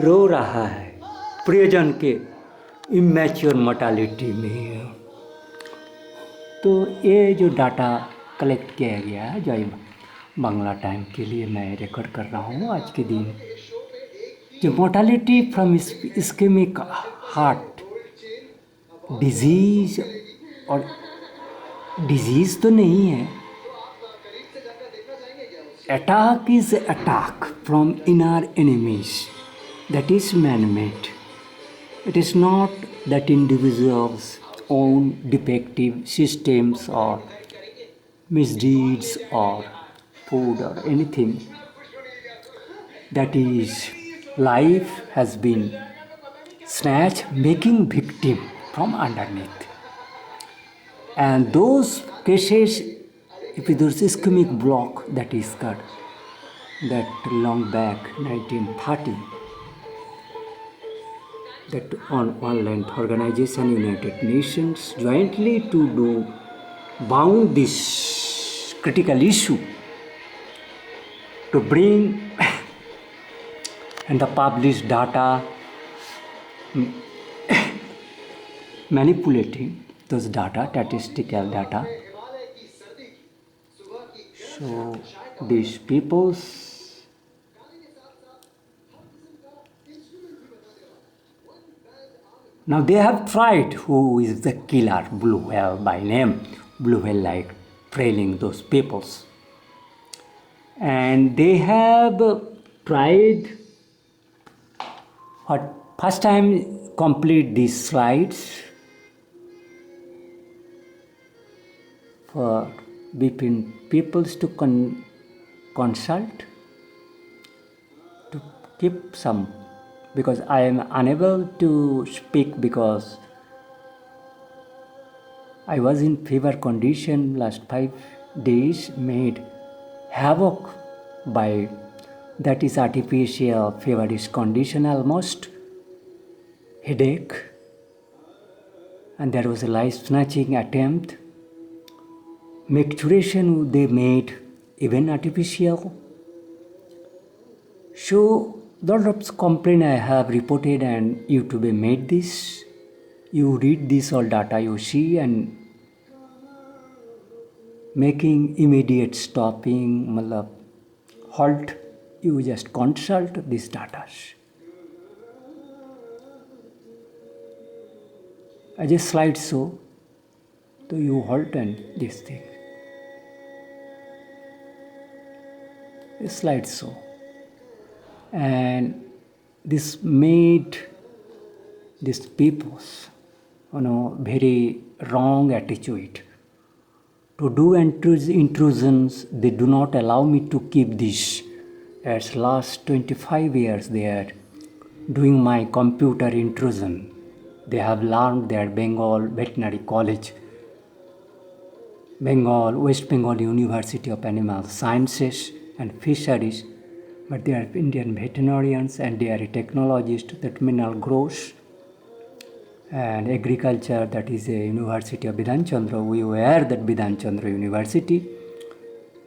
रो रहा है प्रियजन के इमैच्योर मोर्टालिटी में। तो ये जो डाटा कलेक्ट किया गया है जय बांग्ला टाइम के लिए मैं रिकॉर्ड कर रहा हूँ आज के दिन, जो mortality from ischaemic heart disease, और डिजीज तो नहीं है, attack is attack from inner enemies, that is man-made. It is not that individuals own defective systems or misdeeds or food or anything. That is, life has been snatched, making victim from underneath. And those cases, if there's ischemic block that is cut, that long back 1930, that on World Health Organization, United Nations jointly to do bound this critical issue to bring and the published data, manipulating those data, statistical data. So these peoples, now they have tried who is the killer, Blue Whale by name, Blue Whale like trailing those peoples. And they have tried, first time complete these slides for between peoples to consult, to keep some, because I am unable to speak because I was in fever condition last 5 days, made havoc by that is artificial feverish condition, almost headache, and there was a life snatching attempt. Micturition they made even artificial. So lot of complaint I have reported, and YouTube made this. You read this all data you see and making immediate stopping, halt, you just consult these data. As a slide show, so you halt and this thing. A slide show. And this made these people's, very wrong attitude. To do intrusions, they do not allow me to keep this. As last 25 years they are doing my computer intrusion. They have learned their Bengal Veterinary College, West Bengal University of Animal Sciences and Fisheries, but they are Indian veterinarians and they are a technologist, that mineral grows, and agriculture, that is a University of Bidhan Chandra. We were that Bidhan Chandra University.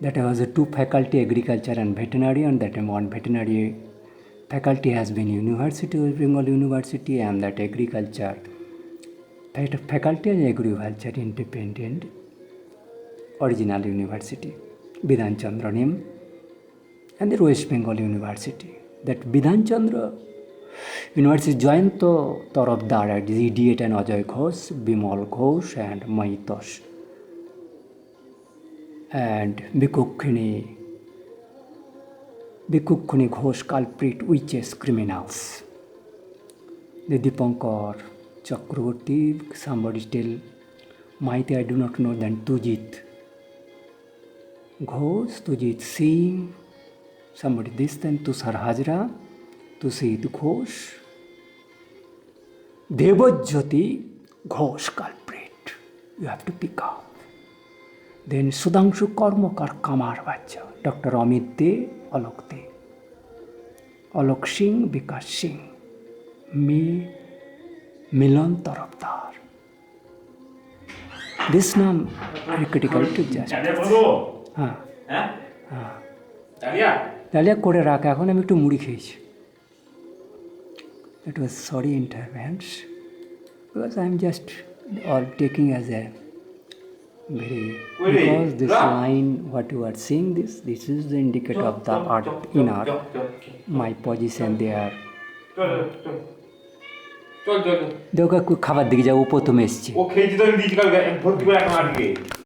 That was a 2 faculty, agriculture and veterinary, and that one veterinary faculty has been University of Bengal University, and that agriculture faculty and agriculture independent original university, Bidhan Chandra name, and the West Bengal University. That Bidhan Chandra University joined to Tarafdar as Idiot and Ajay Ghosh, Bimal Ghosh and Maitosh. And Bikukhini Ghosh culprit witches, criminals. The Dipankar Chakraborty, somebody tell Maiti, I do not know, then Tujit Ghosh, Tujit Singh, somebody this, then Tushar Hajra, Tushit Ghosh, Devajyoti Ghosh culprit. You have to pick up. Then Sudhanshu Karmakar Kamar Bacha, Dr. Amit De, Alok De, Alok Singh, Vikas Singh, Milan Tarafdar. This name very critical to just. Dahlia করে রাখা, এখন আমি একটু মুড়ি খেয়েছি। That was sorry in advance because I'm just all taking as a very because this line what you are seeing this is the indicator of the art in art my position there দেখো একটু খাবার দিকে যাবো প্রথমে এসছি ও খেয়েছি তো আমি দিয়েছি কালকে ভর্তি করে এখন আটকে